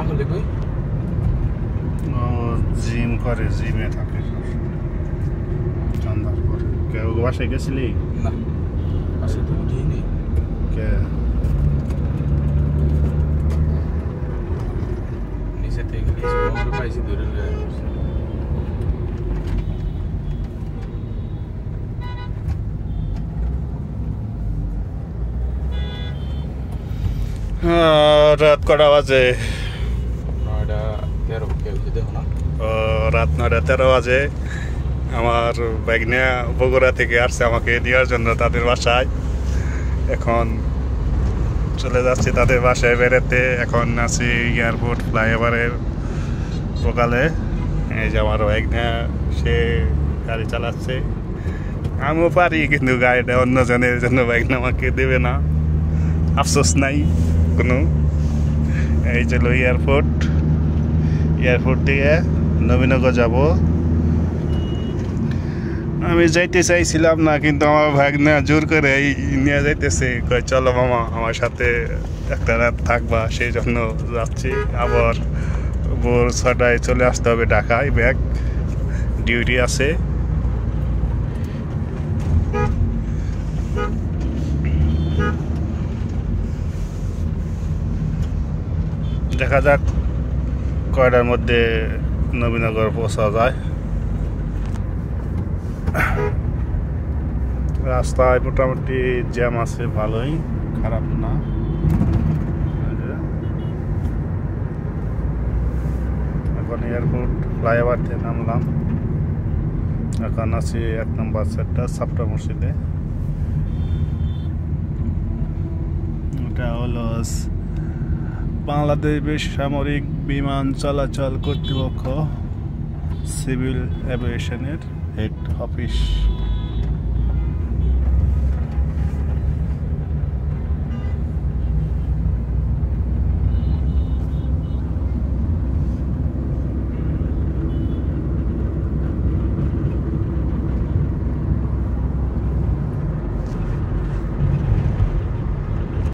হলে কই ও জিম করে, জিমে থাকে সন্ধ্যার পরে। কেউ বাসায় গেছিলি? না, আসলে তো উঠিনি। কে নিচে থেকে নিচে মন্ত্র পাইছি ধরে লয়ে আসছি। রাত কটা বাজে? 9:13 কেউ দেখো না। রাত 9:13 বাজে। আমার বাইকনা বগুড়া থেকে আসছে আমাকে নেওয়ার জন্য তাদের বাসায়। এখন চলে যাচ্ছি তাদের বাসায় বেড়াতে। এখন আছি এয়ারপোর্ট ফ্লাইওভারের সকালে। এই যে আমার বাইকনা, সে গাড়ি চালাচ্ছে। আমিও পারি, কিন্তু গাড়িটা অন্যজনের জন্য বাইকনা আমাকে দেবে না, আফসোস নাই কোনো। এই চলো এয়ারপোর্ট। এয়ারপোর্ট থেকে নবীনগর যাব। আমি যাইতে চাইছিলাম না, কিন্তু আমার ভাগনা জোর করে নিয়ে যাইতেছে, কয় চলো মামা আমার সাথে একটা রাত থাকবা। সেই জন্য যাচ্ছি। আবার ভোর 6টায় চলে আসতে হবে ঢাকায়, ব্যাগ ডিউটি আছে। দেখা যাক কয়টার মধ্যে নবীনগর পৌঁছা যায়। রাস্তায় মোটামুটি জ্যাম আছে, ভালোই, খারাপ না। এখন এয়ারপোর্ট ফ্লাইওভার থেকে নামলাম। এখন আছি 1 নম্বর সেক্টর সাপটা মসজিদে। এটা হলো বাংলাদেশ বেসামরিক বিমান চলাচল কর্তৃপক্ষ, সিভিল এভিয়েশনের হেড অফিস।